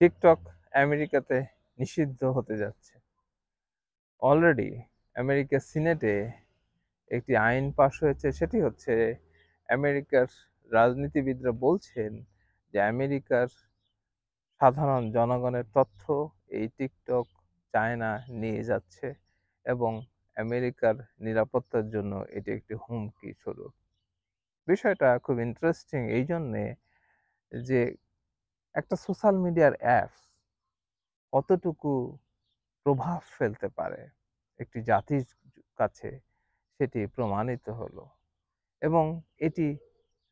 TikTok আমেরিকাতে নিষিদ্ধ হতে যাচ্ছে। অলরেডি আমেরিকার সিনেটে একটি আইন পাশ হয়েছে। সেটি হচ্ছে, আমেরিকার রাজনীতিবিদরা বলছেন যে আমেরিকার সাধারণ জনগণের তথ্য এই টিকটক চায়না নিয়ে যাচ্ছে এবং আমেরিকার নিরাপত্তার জন্য এটি একটি হুমকি স্বরূপ। বিষয়টা খুব ইন্টারেস্টিং এই জন্যে যে একটা সোশ্যাল মিডিয়ার অ্যাপস কতটুকু প্রভাব ফেলতে পারে একটি জাতির কাছে, সেটি প্রমাণিত হলো এবং এটি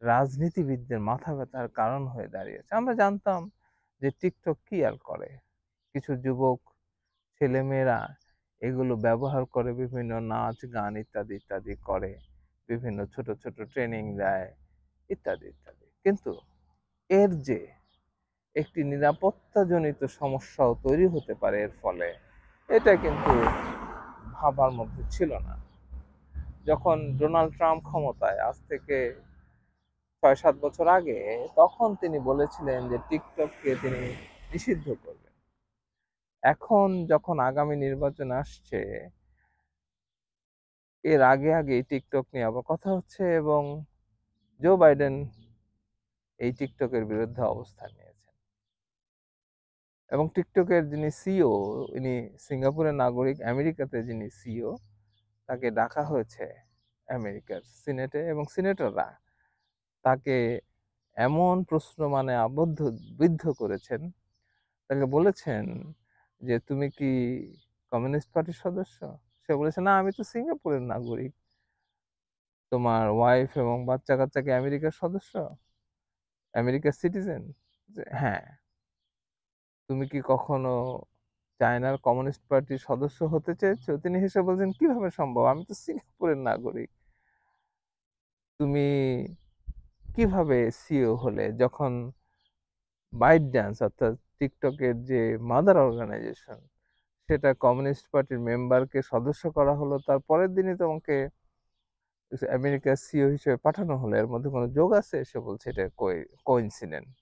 রাজনীতিবিদদের মাথা ব্যথার কারণ হয়ে দাঁড়িয়েছে। আমরা জানতাম যে টিকটক কি আর করে, কিছু যুবক ছেলেমেয়েরা এগুলো ব্যবহার করে বিভিন্ন নাচ গান ইত্যাদি ইত্যাদি করে, বিভিন্ন ছোট ছোট ট্রেনিং দেয় ইত্যাদি ইত্যাদি। কিন্তু এর যে একটি নিরাপত্তাজনিত সমস্যাও তৈরি হতে পারে এর ফলে, এটা কিন্তু ভাবার মধ্যে ছিল না। যখন ডোনাল্ড ট্রাম্প ক্ষমতায়, আজ থেকে ৬-৭ বছর আগে, তখন তিনি বলেছিলেন যে টিকটককে তিনি নিষিদ্ধ করবেন। এখন যখন আগামী নির্বাচন আসছে, এর আগে আগে টিকটক নিয়ে আবার কথা হচ্ছে এবং জো বাইডেন এই টিকটকের বিরুদ্ধে অবস্থান নিয়েছেন। এবং টিকটকের যিনি সিইও, ইনি সিঙ্গাপুরের নাগরিক, আমেরিকাতে যিনি সিইও, তাকে ডাকা হয়েছে আমেরিকার সিনেটে এবং সিনেটররা তাকে এমন প্রশ্ন মানে বিদ্ধ করেছেন। তাকে বলেছেন যে তুমি কি কমিউনিস্ট পার্টির সদস্য? সে বলেছে, না, আমি তো সিঙ্গাপুরের নাগরিক। তোমার ওয়াইফ এবং বাচ্চা কাচ্চা কি আমেরিকার সদস্য, আমেরিকার সিটিজেন? হ্যাঁ। তুমি কি কখনো চায়নার কমিউনিস্ট পার্টির সদস্য হতে চেয়েছো? তিনি হেসে বলছেন, কিভাবে সম্ভব, আমি তো সিঙ্গাপুরের নাগরিক। তুমি কিভাবে সিইও হলে, যখন বাইট ডান্স অর্থাৎ টিকটকের যে মাদার অর্গানাইজেশন, সেটা কমিউনিস্ট পার্টির মেম্বারকে সদস্য করা হলো, তার পরের দিনই তোমাকে আমেরিকার সিইও হিসেবে পাঠানো হলো, এর মধ্যে কোনো যোগ আছে? সে বলছে এটা কোইন্সিডেন্ট।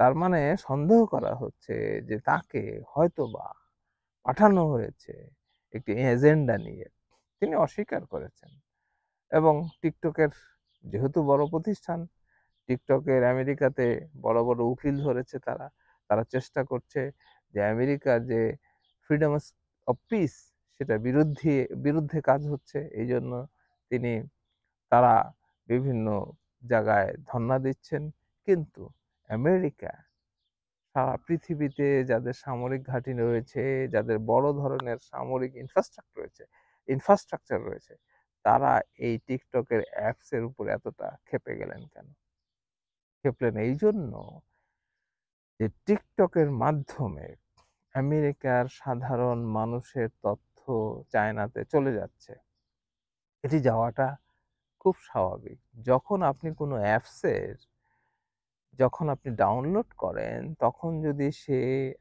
তার মানে সন্দেহ করা হচ্ছে যে তাকে হয়তোবা পাঠানো হয়েছে একটি এজেন্ডা নিয়ে। তিনি অস্বীকার করেছেন। এবং টিকটকের যেহেতু বড় প্রতিষ্ঠান, টিকটকের আমেরিকাতে বড় বড় উকিল ধরেছে, তারা তারা চেষ্টা করছে যে আমেরিকার যে ফ্রিডম অফ পিস, সেটা বিরুদ্ধে কাজ হচ্ছে। এই জন্য তিনি তারা বিভিন্ন জায়গায় ধর্ণা দিচ্ছেন। কিন্তু আমেরিকা সারা পৃথিবীতে যাদের সামরিক ঘাঁটি রয়েছে, যাদের বড় ধরনের সামরিক ইনফ্রাস্ট্রাকচার রয়েছে, তারা এই টিকটকের অ্যাপস এর উপর এতটা ক্ষেপে গেলেন কেন? ক্ষেপলেন এই জন্য যে টিকটকের মাধ্যমে আমেরিকার সাধারণ মানুষের তথ্য চায়নাতে চলে যাচ্ছে। এটি যাওয়াটা খুব স্বাভাবিক। যখন আপনি কোনো অ্যাপসের যখন আপনি ডাউনলোড করেন, তখন যদি সে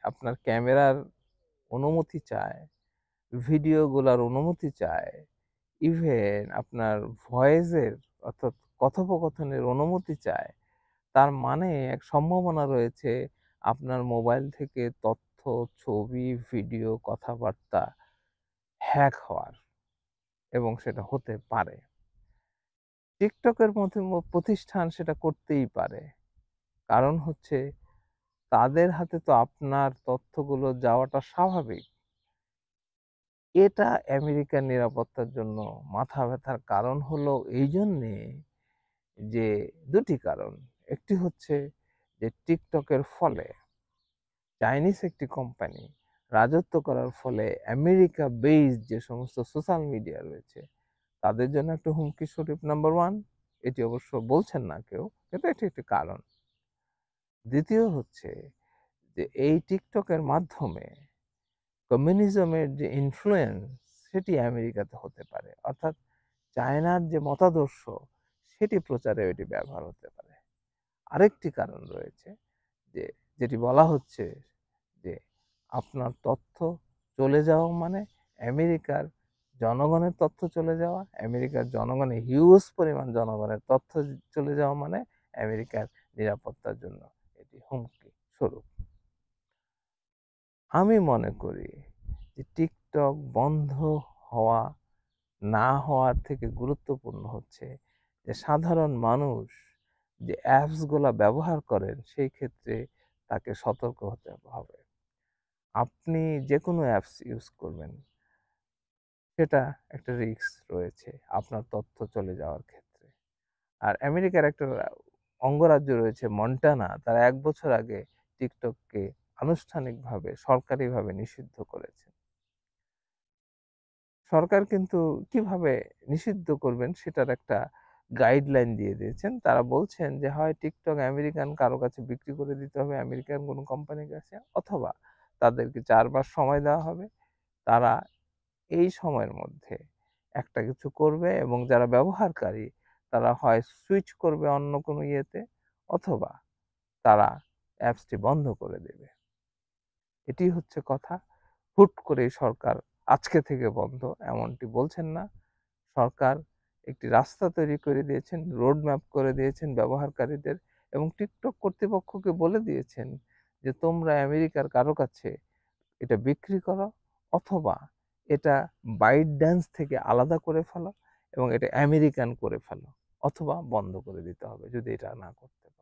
আপনার ক্যামেরার অনুমতি চায়, ভিডিওগুলার অনুমতি চায়, ইভেন আপনার ভয়েসের অর্থাৎ কথোপকথনের অনুমতি চায়, তার মানে এক সম্ভাবনা রয়েছে আপনার মোবাইল থেকে তথ্য, ছবি, ভিডিও, কথাবার্তা হ্যাক হওয়ার, এবং সেটা হতে পারে। টিকটকের মতো প্রতিষ্ঠান সেটা করতেই পারে। কারণ হচ্ছে, তাদের হাতে তো আপনার তথ্যগুলো যাওয়াটা স্বাভাবিক। এটা আমেরিকার নিরাপত্তার জন্য মাথা ব্যথার কারণ হলো এই জন্যে যে দুটি কারণ। একটি হচ্ছে যে টিকটকের ফলে চাইনিজ একটি কোম্পানি রাজত্ব করার ফলে আমেরিকা বেসড যে সমস্ত সোশ্যাল মিডিয়া রয়েছে, তাদের জন্য একটা হুমকি স্বরূপ, নাম্বার ওয়ান। এটি অবশ্য বলছেন না কেউ, কিন্তু এটি একটি কারণ। দ্বিতীয় হচ্ছে যে এই টিকটকের মাধ্যমে কমিউনিজমের যে ইনফ্লুয়েন্স, সেটি আমেরিকাতে হতে পারে। অর্থাৎ চায়নার যে মতাদর্শ, সেটি প্রচারে এটি ব্যবহার হতে পারে। আরেকটি কারণ রয়েছে, যে যেটি বলা হচ্ছে যে আপনার তথ্য চলে যাওয়া মানে আমেরিকার জনগণের তথ্য চলে যাওয়া, আমেরিকার জনগণের হিউজ পরিমাণ জনগণের তথ্য চলে যাওয়া মানে আমেরিকার নিরাপত্তার জন্য এটি হুমকি স্বরূপ। আমি মনে করি যে টিকটক বন্ধ হওয়া না হওয়ার থেকে গুরুত্বপূর্ণ হচ্ছে যে সাধারণ মানুষ যে অ্যাপসগুলা ব্যবহার করেন সেই ক্ষেত্রে তাকে সতর্ক হতে হবে। আপনি যেকোনো অ্যাপস ইউজ করবেন, সেটা একটা রিস্ক রয়েছে আপনার তথ্য চলে যাওয়ার ক্ষেত্রে। আর আমেরিকার একটা অঙ্গরাজ্য রয়েছে মন্টানা, তারা ১ বছর আগে টিকটককে আনুষ্ঠানিকভাবে সরকারিভাবে নিষিদ্ধ করেছে। সরকার কিন্তু কিভাবে নিষিদ্ধ করবেন সেটার একটা গাইডলাইন দিয়ে দিয়েছেন। তারা বলছেন যে হয় টিকটক আমেরিকান কারো কাছে বিক্রি করে দিতে হবে, আমেরিকান কোনো কোম্পানির কাছে, অথবা তাদেরকে ৪ মাস সময় দেওয়া হবে। তারা এই সময়ের মধ্যে একটা কিছু করবে এবং যারা ব্যবহারকারী তারা হয় সুইচ করবে অন্য কোনো ইয়েতে, অথবা তারা অ্যাপসটি বন্ধ করে দেবে। এটি হচ্ছে কথা। হুট করেই সরকার আজকে থেকে বন্ধ এমনটি বলছেন না। সরকার একটি রাস্তা তৈরি করে দিয়েছেন, রোড ম্যাপ করে দিয়েছেন ব্যবহারকারীদের, এবং টিকটক কর্তৃপক্ষকে বলে দিয়েছেন যে তোমরা আমেরিকার কারো কাছে এটা বিক্রি করো, অথবা এটা ByteDance থেকে আলাদা করে ফেলো এবং এটা আমেরিকান করে ফেলো, অথবা বন্ধ করে দিতে হবে যদি এটা না করতে পারো।